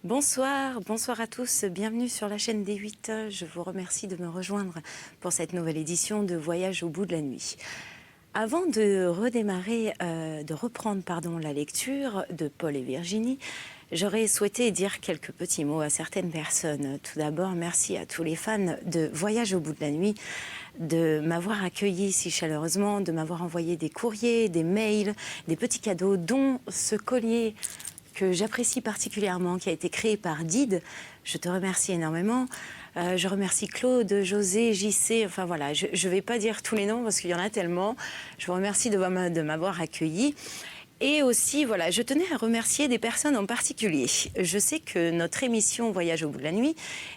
Bonsoir, bonsoir à tous, bienvenue sur la chaîne D8. Je vous remercie de me rejoindre pour cette nouvelle édition de Voyage au bout de la nuit. Avant de reprendre la lecture de Paul et Virginie, j'aurais souhaité dire quelques petits mots à certaines personnes. Tout d'abord, merci à tous les fans de Voyage au bout de la nuit de m'avoir accueilli si chaleureusement, de m'avoir envoyé des courriers, des mails, des petits cadeaux, dont ce collier que j'apprécie particulièrement, qui a été créé par Did. Je te remercie énormément. Je remercie Claude, José, JC, enfin voilà, je ne vais pas dire tous les noms parce qu'il y en a tellement. Je vous remercie de m'avoir accueilli. Et aussi, voilà, je tenais à remercier des personnes en particulier. Je sais que notre émission Voyage au bout de la nuit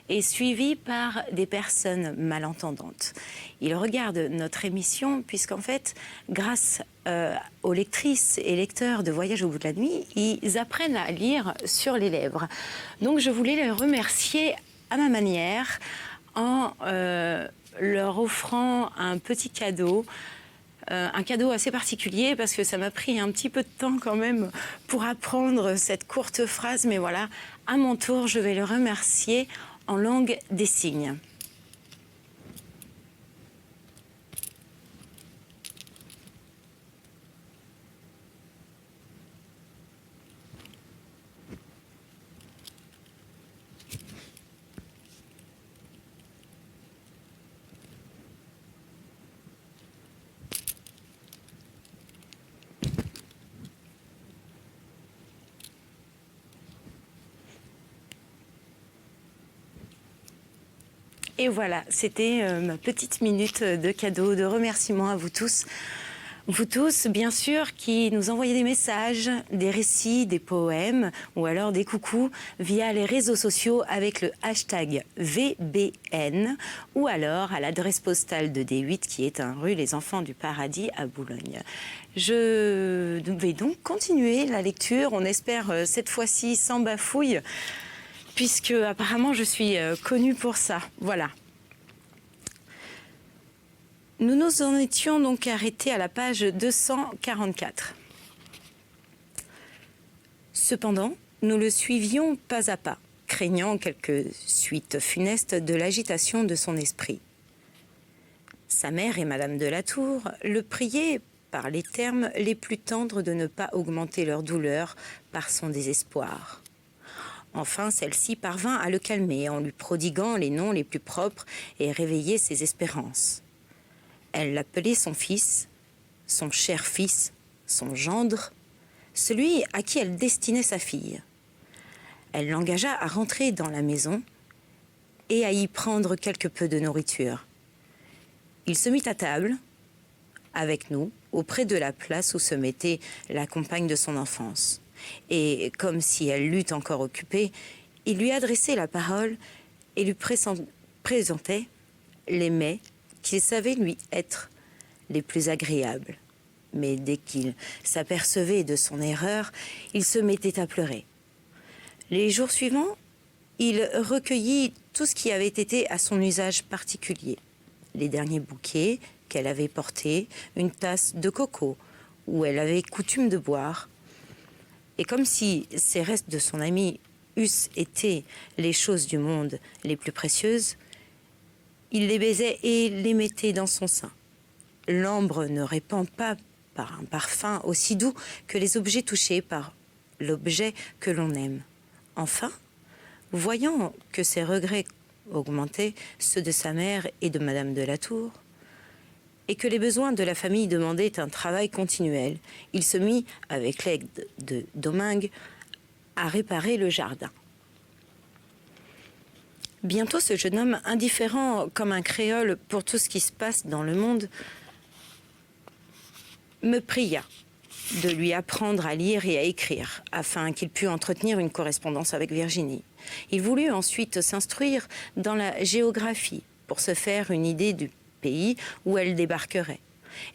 est suivie par des personnes malentendantes. Ils regardent notre émission puisqu'en fait, grâce aux lectrices et lecteurs de Voyage au bout de la nuit, ils apprennent à lire sur les lèvres. Donc je voulais les remercier à ma manière en leur offrant un petit cadeau. Un cadeau assez particulier parce que ça m'a pris un petit peu de temps quand même pour apprendre cette courte phrase. Mais voilà, à mon tour, je vais le remercier en langue des signes. Et voilà, c'était ma petite minute de cadeau, de remerciement à vous tous. Vous tous, bien sûr, qui nous envoyez des messages, des récits, des poèmes ou alors des coucous via les réseaux sociaux avec le hashtag VBN ou alors à l'adresse postale de D8 qui est 1 rue Les Enfants du Paradis à Boulogne. Je vais donc continuer la lecture, on espère cette fois-ci sans bafouille, puisque apparemment je suis connue pour ça. Voilà. Nous nous en étions donc arrêtés à la page 244. Cependant, nous le suivions pas à pas, craignant quelque suite funeste de l'agitation de son esprit. Sa mère et Madame de la Tour le priaient par les termes les plus tendres de ne pas augmenter leur douleur par son désespoir. Enfin, celle-ci parvint à le calmer en lui prodiguant les noms les plus propres et réveiller ses espérances. Elle l'appelait son fils, son cher fils, son gendre, celui à qui elle destinait sa fille. Elle l'engagea à rentrer dans la maison et à y prendre quelque peu de nourriture. Il se mit à table, avec nous, auprès de la place où se mettait la compagne de son enfance. Et, comme si elle l'eût encore occupée, il lui adressait la parole et lui présentait les mets qu'il savait lui être les plus agréables. Mais dès qu'il s'apercevait de son erreur, il se mettait à pleurer. Les jours suivants, il recueillit tout ce qui avait été à son usage particulier. Les derniers bouquets qu'elle avait portés, une tasse de coco où elle avait coutume de boire. Et comme si ces restes de son ami eussent été les choses du monde les plus précieuses, il les baisait et les mettait dans son sein. L'ambre ne répand pas par un parfum aussi doux que les objets touchés par l'objet que l'on aime. Enfin, voyant que ses regrets augmentaient, ceux de sa mère et de Madame de la Tour, et que les besoins de la famille demandaient un travail continuel, il se mit, avec l'aide de Domingue, à réparer le jardin. Bientôt, ce jeune homme, indifférent comme un créole pour tout ce qui se passe dans le monde, me pria de lui apprendre à lire et à écrire, afin qu'il pût entretenir une correspondance avec Virginie. Il voulut ensuite s'instruire dans la géographie, pour se faire une idée du pays où elle débarquerait,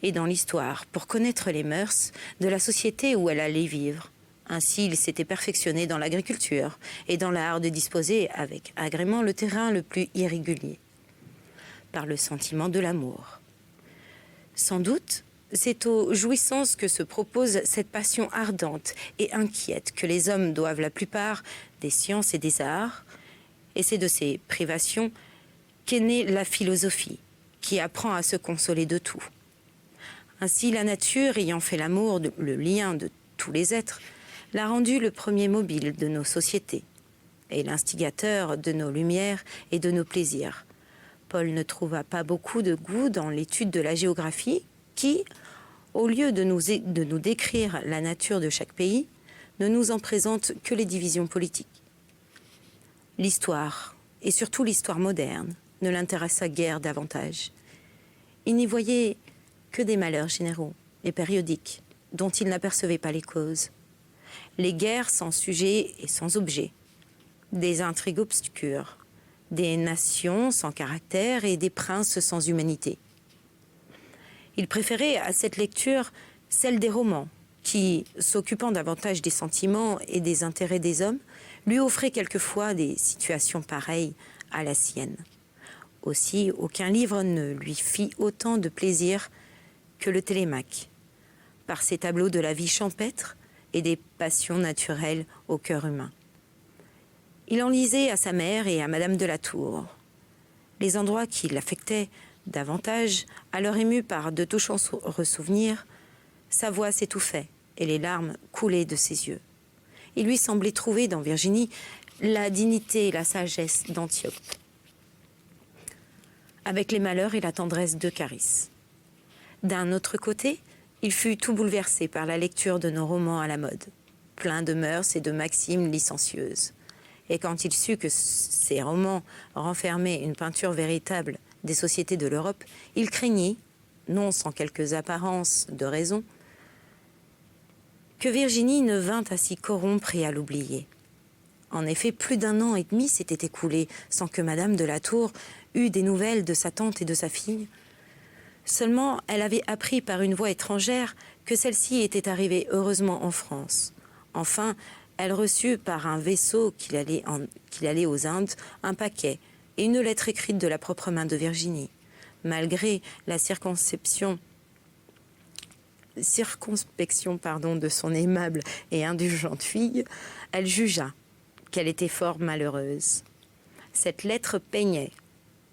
et dans l'histoire, pour connaître les mœurs de la société où elle allait vivre. Ainsi, il s'était perfectionné dans l'agriculture et dans l'art de disposer avec agrément le terrain le plus irrégulier, par le sentiment de l'amour. Sans doute, c'est aux jouissances que se propose cette passion ardente et inquiète que les hommes doivent la plupart des sciences et des arts, et c'est de ces privations qu'est née la philosophie, qui apprend à se consoler de tout. Ainsi, la nature, ayant fait l'amour, le lien de tous les êtres, l'a rendu le premier mobile de nos sociétés et l'instigateur de nos lumières et de nos plaisirs. Paul ne trouva pas beaucoup de goût dans l'étude de la géographie qui, au lieu de nous décrire la nature de chaque pays, ne nous en présente que les divisions politiques. L'histoire, et surtout l'histoire moderne, ne l'intéressa guère davantage. Il n'y voyait que des malheurs généraux et périodiques dont il n'apercevait pas les causes. Les guerres sans sujet et sans objet, des intrigues obscures, des nations sans caractère et des princes sans humanité. Il préférait à cette lecture celle des romans qui, s'occupant davantage des sentiments et des intérêts des hommes, lui offraient quelquefois des situations pareilles à la sienne. Aussi, aucun livre ne lui fit autant de plaisir que le Télémaque, par ses tableaux de la vie champêtre et des passions naturelles au cœur humain. Il en lisait à sa mère et à Madame de la Tour. Les endroits qui l'affectaient davantage, alors ému par de touchants ressouvenirs, sa voix s'étouffait et les larmes coulaient de ses yeux. Il lui semblait trouver dans Virginie la dignité et la sagesse d'Antiope, avec les malheurs et la tendresse de Carys. D'un autre côté, il fut tout bouleversé par la lecture de nos romans à la mode, pleins de mœurs et de maximes licencieuses. Et quand il sut que ces romans renfermaient une peinture véritable des sociétés de l'Europe, il craignit, non sans quelques apparences de raison, que Virginie ne vînt à s'y corrompre et à l'oublier. En effet, plus d'un an et demi s'était écoulé sans que Madame de la Tour eût des nouvelles de sa tante et de sa fille. Seulement, elle avait appris par une voix étrangère que celle-ci était arrivée heureusement en France. Enfin, elle reçut par un vaisseau qu'il allait aux Indes un paquet et une lettre écrite de la propre main de Virginie. Malgré la circonspection de son aimable et indulgente fille, elle jugea qu'elle était fort malheureuse. Cette lettre peignait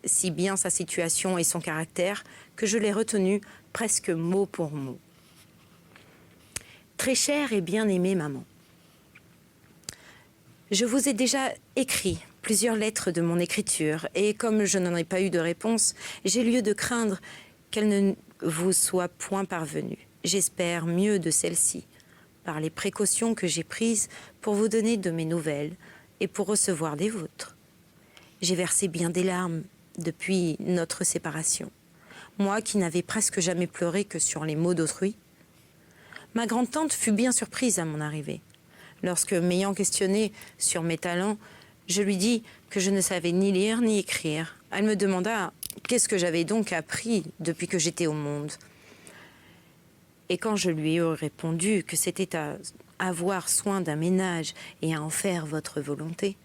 si bien sa situation et son caractère que je l'ai retenue presque mot pour mot. Très chère et bien-aimée maman, je vous ai déjà écrit plusieurs lettres de mon écriture et comme je n'en ai pas eu de réponse, j'ai lieu de craindre qu'elle ne vous soit point parvenue. J'espère mieux de celle-ci, par les précautions que j'ai prises pour vous donner de mes nouvelles et pour recevoir des vôtres. J'ai versé bien des larmes depuis notre séparation, moi qui n'avais presque jamais pleuré que sur les maux d'autrui. Ma grande-tante fut bien surprise à mon arrivée. Lorsque, m'ayant questionnée sur mes talents, je lui dis que je ne savais ni lire ni écrire. Elle me demanda qu'est-ce que j'avais donc appris depuis que j'étais au monde. Et quand je lui ai répondu que c'était à avoir soin d'un ménage et à en faire votre volonté,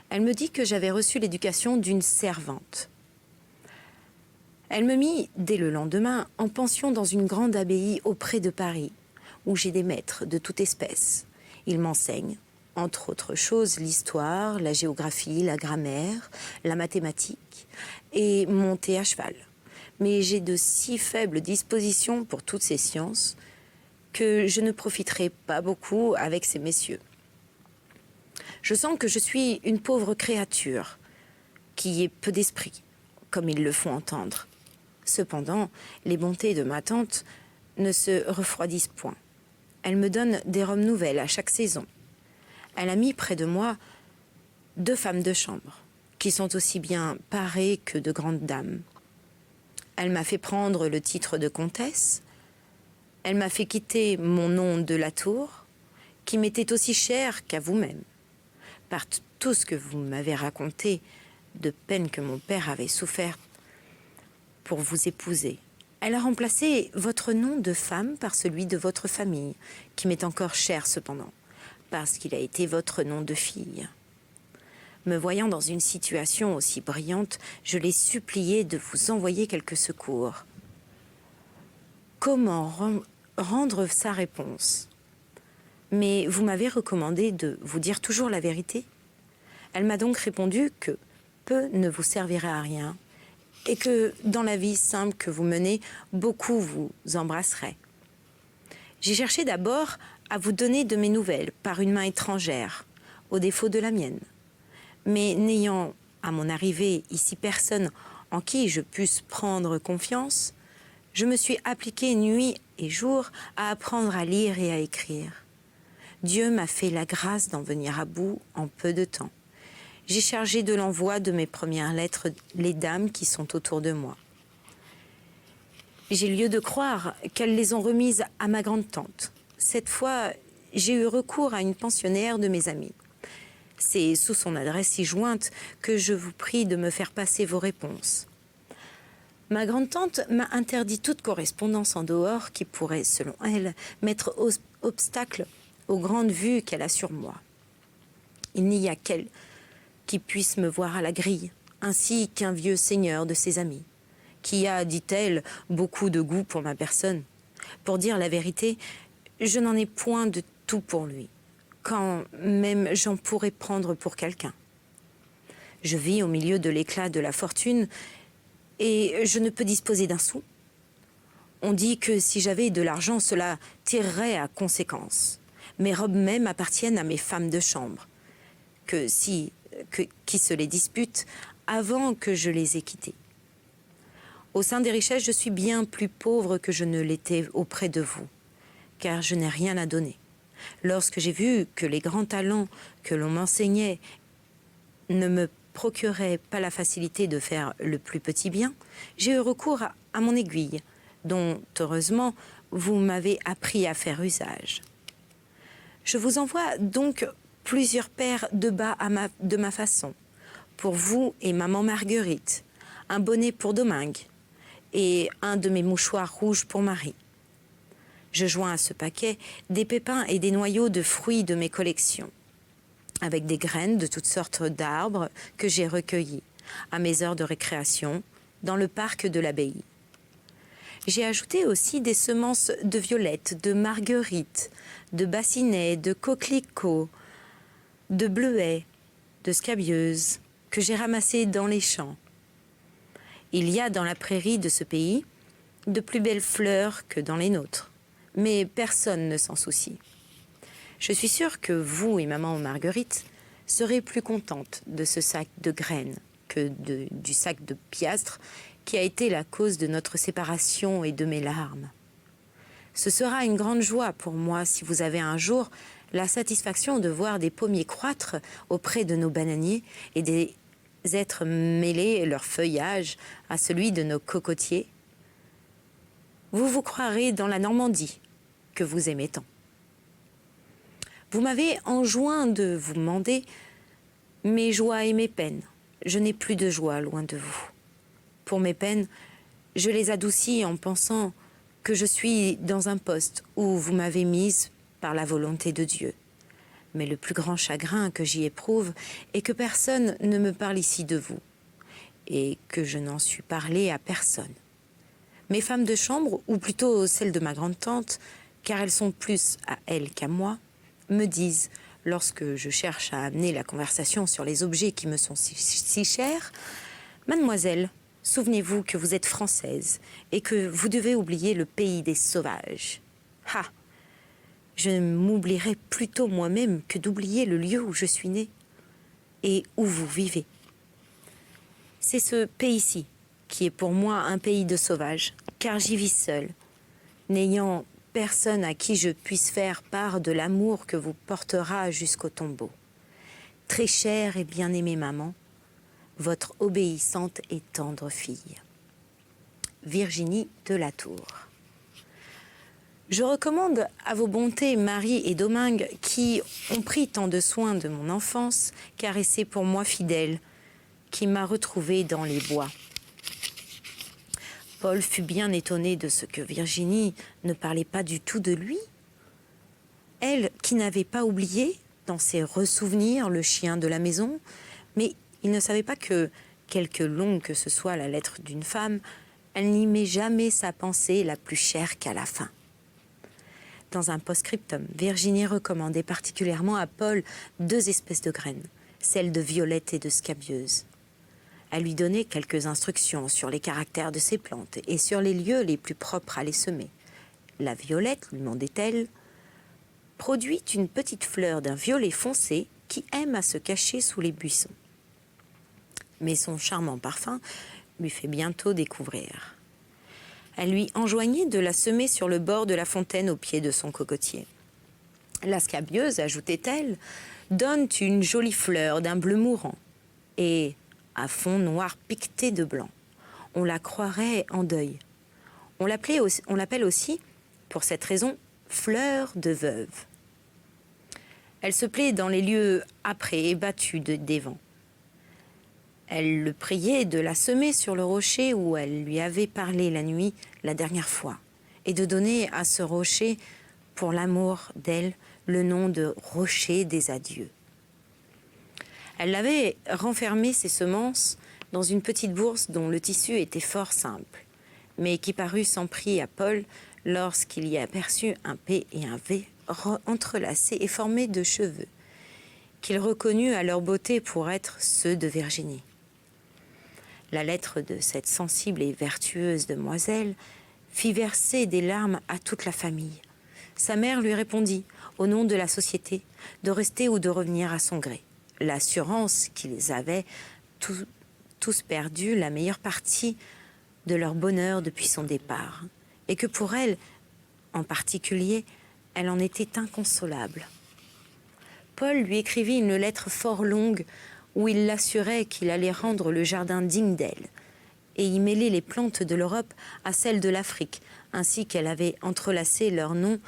elle me dit que j'avais reçu l'éducation d'une servante. Elle me mit, dès le lendemain, en pension dans une grande abbaye auprès de Paris, où j'ai des maîtres de toute espèce. Ils m'enseignent, entre autres choses, l'histoire, la géographie, la grammaire, la mathématique et monter à cheval. Mais j'ai de si faibles dispositions pour toutes ces sciences que je ne profiterai pas beaucoup avec ces messieurs. Je sens que je suis une pauvre créature qui ait peu d'esprit, comme ils le font entendre. Cependant, les bontés de ma tante ne se refroidissent point. Elle me donne des robes nouvelles à chaque saison. Elle a mis près de moi 2 femmes de chambre, qui sont aussi bien parées que de grandes dames. Elle m'a fait prendre le titre de comtesse. Elle m'a fait quitter mon nom de la Tour, qui m'était aussi cher qu'à vous-même. Par tout ce que vous m'avez raconté de peine que mon père avait souffert pour vous épouser, elle a remplacé votre nom de femme par celui de votre famille, qui m'est encore cher cependant, parce qu'il a été votre nom de fille. Me voyant dans une situation aussi brillante, je l'ai supplié de vous envoyer quelques secours. comment rendre sa réponse. Mais vous m'avez recommandé de vous dire toujours la vérité. Elle m'a donc répondu que peu ne vous servirait à rien et que dans la vie simple que vous menez, beaucoup vous embrasseraient. J'ai cherché d'abord à vous donner de mes nouvelles par une main étrangère, au défaut de la mienne. Mais n'ayant à mon arrivée ici personne en qui je puisse prendre confiance, je me suis appliquée nuit et jour à apprendre à lire et à écrire. Dieu m'a fait la grâce d'en venir à bout en peu de temps. J'ai chargé de l'envoi de mes premières lettres les dames qui sont autour de moi. J'ai lieu de croire qu'elles les ont remises à ma grande-tante. Cette fois, j'ai eu recours à une pensionnaire de mes amis. C'est sous son adresse y jointe que je vous prie de me faire passer vos réponses. Ma grande-tante m'a interdit toute correspondance en dehors qui pourrait, selon elle, mettre obstacle aux grandes vues qu'elle a sur moi. Il n'y a qu'elle qui puisse me voir à la grille, ainsi qu'un vieux seigneur de ses amis, qui a, dit-elle, beaucoup de goût pour ma personne. Pour dire la vérité, je n'en ai point de tout pour lui, quand même j'en pourrais prendre pour quelqu'un. Je vis au milieu de l'éclat de la fortune et je ne peux disposer d'un sou. On dit que si j'avais de l'argent, cela tirerait à conséquence. Mes robes même appartiennent à mes femmes de chambre, qui se les disputent avant que je les ai quittées. Au sein des richesses, je suis bien plus pauvre que je ne l'étais auprès de vous, car je n'ai rien à donner. Lorsque j'ai vu que les grands talents que l'on m'enseignait ne me procuraient pas la facilité de faire le plus petit bien, j'ai eu recours à mon aiguille, dont, heureusement, vous m'avez appris à faire usage. Je vous envoie donc plusieurs paires de bas de ma façon, pour vous et maman Marguerite, un bonnet pour Domingue et un de mes mouchoirs rouges pour Marie. Je joins à ce paquet des pépins et des noyaux de fruits de mes collections, avec des graines de toutes sortes d'arbres que j'ai recueillis à mes heures de récréation dans le parc de l'abbaye. J'ai ajouté aussi des semences de violettes, de marguerites, de bassinets, de coquelicots, de bleuets, de scabieuses, que j'ai ramassées dans les champs. Il y a dans la prairie de ce pays de plus belles fleurs que dans les nôtres, mais personne ne s'en soucie. Je suis sûre que vous et maman Marguerite serez plus contentes de ce sac de graines que du sac de piastres qui a été la cause de notre séparation et de mes larmes. Ce sera une grande joie pour moi si vous avez un jour la satisfaction de voir des pommiers croître auprès de nos bananiers et des êtres mêler leur feuillage à celui de nos cocotiers. Vous vous croirez dans la Normandie que vous aimez tant. Vous m'avez enjoint de vous demander mes joies et mes peines. Je n'ai plus de joie loin de vous. Pour mes peines, je les adoucis en pensant que je suis dans un poste où vous m'avez mise par la volonté de Dieu. Mais le plus grand chagrin que j'y éprouve est que personne ne me parle ici de vous, et que je n'en suis parlé à personne. Mes femmes de chambre, ou plutôt celles de ma grande-tante, car elles sont plus à elle qu'à moi, me disent, lorsque je cherche à amener la conversation sur les objets qui me sont si chers, « Mademoiselle, souvenez-vous que vous êtes française et que vous devez oublier le pays des sauvages. » Ah! Je m'oublierais plutôt moi-même que d'oublier le lieu où je suis née et où vous vivez. C'est ce pays-ci qui est pour moi un pays de sauvages, car j'y vis seule, n'ayant personne à qui je puisse faire part de l'amour que vous portera jusqu'au tombeau. Très chère et bien-aimée maman, votre obéissante et tendre fille. Virginie de la Tour. Je recommande à vos bontés Marie et Domingue qui ont pris tant de soin de mon enfance, caressée pour moi fidèle, qui m'a retrouvée dans les bois. Paul fut bien étonné de ce que Virginie ne parlait pas du tout de lui. Elle qui n'avait pas oublié, dans ses ressouvenirs, le chien de la maison, mais il ne savait pas que, quelque longue que ce soit la lettre d'une femme, Elle n'y met jamais sa pensée la plus chère qu'à la fin. Dans un post-scriptum, Virginie recommandait particulièrement à Paul 2 espèces de graines, celles de violette et de scabieuse. Elle lui donnait quelques instructions sur les caractères de ces plantes et sur les lieux les plus propres à les semer. La violette, lui demandait-elle, produit une petite fleur d'un violet foncé qui aime à se cacher sous les buissons. Mais son charmant parfum lui fait bientôt découvrir. Elle lui enjoignait de la semer sur le bord de la fontaine au pied de son cocotier. La scabieuse, ajoutait-elle, donne une jolie fleur d'un bleu mourant et à fond noir piqueté de blanc. On la croirait en deuil. On l'appelle aussi, pour cette raison, fleur de veuve. Elle se plaît dans les lieux âprés et battus des vents. Elle le priait de la semer sur le rocher où elle lui avait parlé la nuit la dernière fois, et de donner à ce rocher, pour l'amour d'elle, le nom de rocher des adieux. Elle avait renfermé ses semences dans une petite bourse dont le tissu était fort simple, mais qui parut sans prix à Paul lorsqu'il y aperçut un P et un V entrelacés et formés de cheveux, qu'il reconnut à leur beauté pour être ceux de Virginie. La lettre de cette sensible et vertueuse demoiselle fit verser des larmes à toute la famille. Sa mère lui répondit, au nom de la société, de rester ou de revenir à son gré. L'assurance qu'ils avaient tous perdu la meilleure partie de leur bonheur depuis son départ, et que pour elle, en particulier, elle en était inconsolable. Paul lui écrivit une lettre fort longue où il l'assurait qu'il allait rendre le jardin digne d'elle et y mêler les plantes de l'Europe à celles de l'Afrique, ainsi qu'elle avait entrelacé leurs noms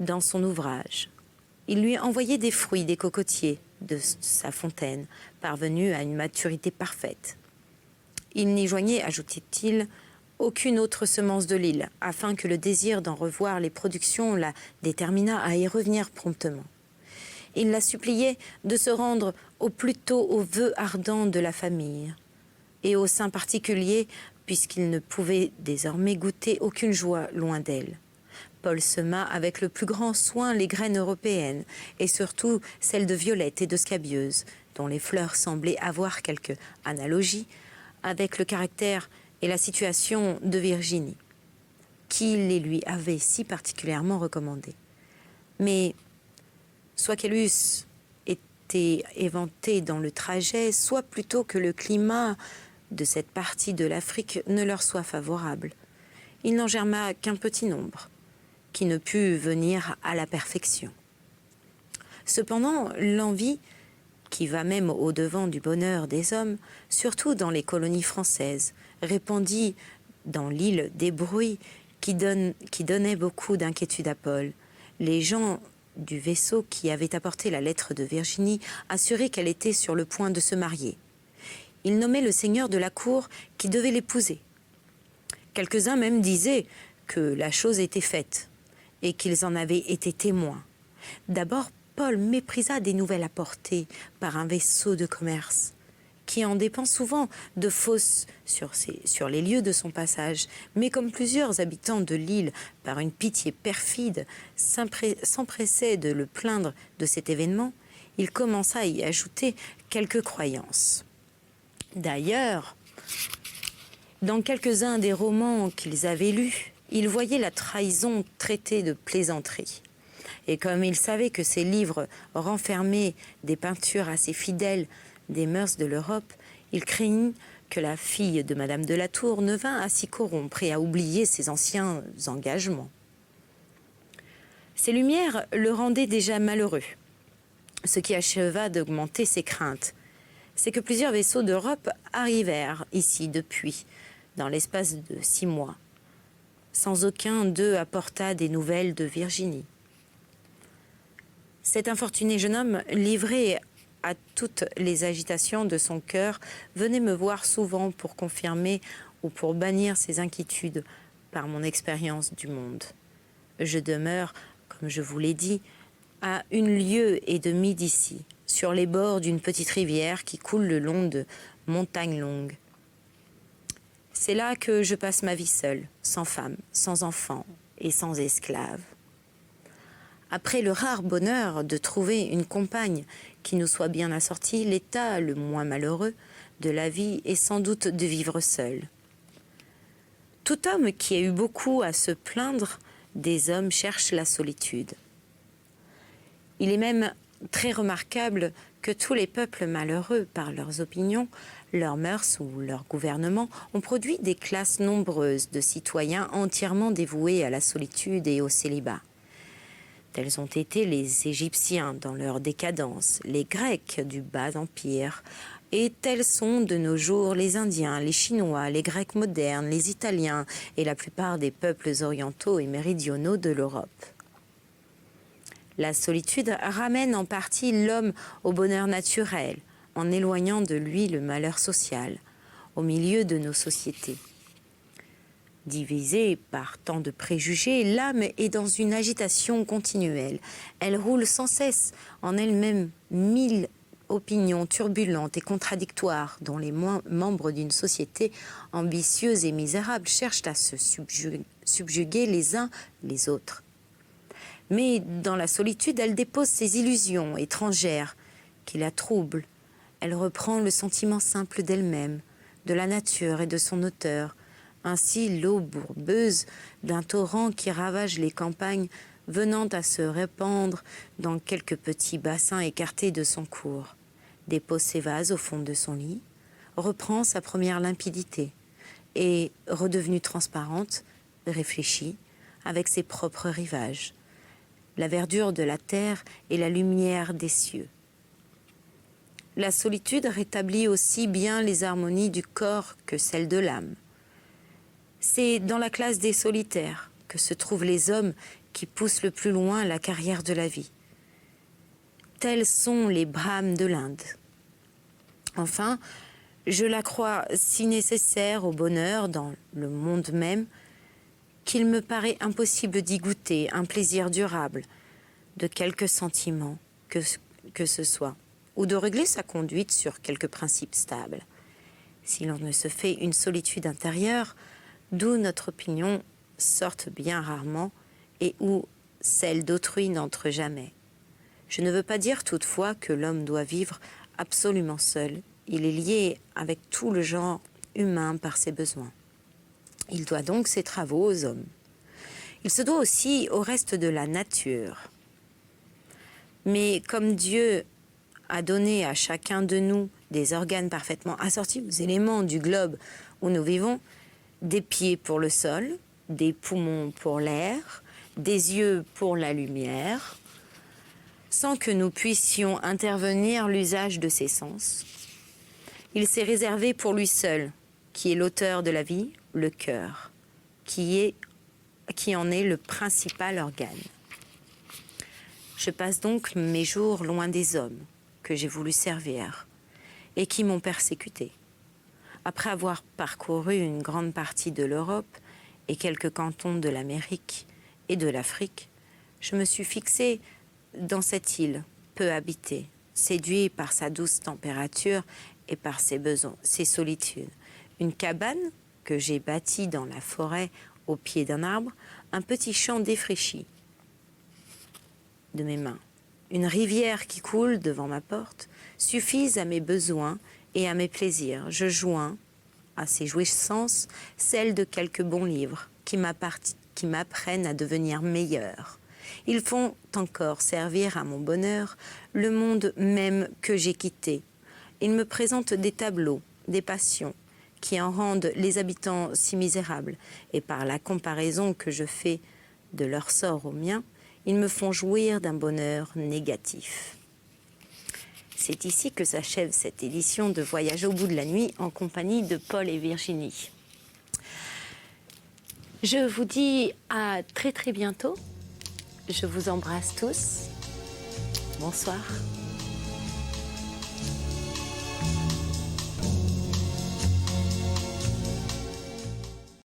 dans son ouvrage. Il lui envoyait des fruits, des cocotiers de sa fontaine, parvenus à une maturité parfaite. Il n'y joignait, ajoutait-il, aucune autre semence de l'île, afin que le désir d'en revoir les productions la déterminât à y revenir promptement. Il la suppliait de se rendre au plus tôt aux vœux ardents de la famille, et au sein particulier, puisqu'il ne pouvait désormais goûter aucune joie loin d'elle. Paul sema avec le plus grand soin les graines européennes, et surtout celles de violette et de scabieuse, dont les fleurs semblaient avoir quelque analogie avec le caractère et la situation de Virginie, qui les lui avait si particulièrement recommandées. Mais soit qu'elles eussent été éventées dans le trajet, soit plutôt que le climat de cette partie de l'Afrique ne leur soit favorable. Il n'en germa qu'un petit nombre, qui ne put venir à la perfection. Cependant, l'envie, qui va même au-devant du bonheur des hommes, surtout dans les colonies françaises, répandit dans l'île des bruits qui donnaient beaucoup d'inquiétude à Paul. Les gens du vaisseau qui avait apporté la lettre de Virginie assuraient qu'elle était sur le point de se marier. Il nommait le seigneur de la cour qui devait l'épouser. Quelques-uns même disaient que la chose était faite et qu'ils en avaient été témoins. D'abord, Paul méprisa des nouvelles apportées par un vaisseau de commerce, qui en dépend souvent de fausses sur les lieux de son passage. Mais comme plusieurs habitants de l'île, par une pitié perfide, s'empressaient de le plaindre de cet événement, il commença à y ajouter quelques croyances. D'ailleurs, dans quelques-uns des romans qu'ils avaient lus, ils voyaient la trahison traitée de plaisanterie. Et comme il savait que ces livres renfermaient des peintures assez fidèles des mœurs de l'Europe, il craignit que la fille de Madame de la Tour ne vînt à s'y corrompre et à oublier ses anciens engagements. Ces lumières le rendaient déjà malheureux, ce qui acheva d'augmenter ses craintes. C'est que plusieurs vaisseaux d'Europe arrivèrent ici depuis, dans l'espace de 6 mois. Sans aucun d'eux apporta des nouvelles de Virginie. Cet infortuné jeune homme, livré à toutes les agitations de son cœur, venait me voir souvent pour confirmer ou pour bannir ses inquiétudes par mon expérience du monde. Je demeure, comme je vous l'ai dit, à 1 lieue et demie d'ici, sur les bords d'une petite rivière qui coule le long de montagnes longues. C'est là que je passe ma vie seule, sans femme, sans enfant et sans esclave. Après le rare bonheur de trouver une compagne qui nous soit bien assortie, l'état le moins malheureux de la vie est sans doute de vivre seul. Tout homme qui a eu beaucoup à se plaindre des hommes cherche la solitude. Il est même très remarquable que tous les peuples malheureux, par leurs opinions, leurs mœurs ou leur gouvernement, ont produit des classes nombreuses de citoyens entièrement dévoués à la solitude et au célibat. Tels ont été les Égyptiens dans leur décadence, les Grecs du bas empire, et tels sont de nos jours les Indiens, les Chinois, les Grecs modernes, les Italiens et la plupart des peuples orientaux et méridionaux de l'Europe. La solitude ramène en partie l'homme au bonheur naturel, en éloignant de lui le malheur social, au milieu de nos sociétés. Divisée par tant de préjugés, l'âme est dans une agitation continuelle. Elle roule sans cesse en elle-même 1000 opinions turbulentes et contradictoires dont les membres d'une société ambitieuse et misérable cherchent à se subjuguer les uns les autres. Mais dans la solitude, elle dépose ses illusions étrangères qui la troublent. Elle reprend le sentiment simple d'elle-même, de la nature et de son auteur. Ainsi, l'eau bourbeuse d'un torrent qui ravage les campagnes venant à se répandre dans quelques petits bassins écartés de son cours, dépose ses vases au fond de son lit, reprend sa première limpidité et, redevenue transparente, réfléchit avec ses propres rivages, la verdure de la terre et la lumière des cieux. La solitude rétablit aussi bien les harmonies du corps que celles de l'âme. C'est dans la classe des solitaires que se trouvent les hommes qui poussent le plus loin la carrière de la vie. Tels sont les Brahmes de l'Inde. Enfin, je la crois si nécessaire au bonheur dans le monde même qu'il me paraît impossible d'y goûter un plaisir durable de quelque sentiment que ce soit, ou de régler sa conduite sur quelques principes stables. Si l'on ne se fait une solitude intérieure, d'où notre opinion sorte bien rarement et où celle d'autrui n'entre jamais. Je ne veux pas dire toutefois que l'homme doit vivre absolument seul. Il est lié avec tout le genre humain par ses besoins. Il doit donc ses travaux aux hommes. Il se doit aussi au reste de la nature. Mais comme Dieu a donné à chacun de nous des organes parfaitement assortis aux éléments du globe où nous vivons, des pieds pour le sol, des poumons pour l'air, des yeux pour la lumière, sans que nous puissions intervenir l'usage de ces sens. Il s'est réservé pour lui seul, qui est l'auteur de la vie, le cœur, qui en est le principal organe. Je passe donc mes jours loin des hommes que j'ai voulu servir et qui m'ont persécuté. Après avoir parcouru une grande partie de l'Europe et quelques cantons de l'Amérique et de l'Afrique, je me suis fixée dans cette île peu habitée, séduit par sa douce température et par ses besoins, ses solitudes. Une cabane que j'ai bâtie dans la forêt au pied d'un arbre, un petit champ défraîchi de mes mains, une rivière qui coule devant ma porte, suffisent à mes besoins et à mes plaisirs. Je joins à ces jouissances celles de quelques bons livres qui m'apprennent à devenir meilleur. Ils font encore servir à mon bonheur le monde même que j'ai quitté. Ils me présentent des tableaux, des passions, qui en rendent les habitants si misérables. Et par la comparaison que je fais de leur sort au mien, ils me font jouir d'un bonheur négatif. C'est ici que s'achève cette édition de Voyage au bout de la nuit en compagnie de Paul et Virginie. Je vous dis à très très bientôt. Je vous embrasse tous. Bonsoir.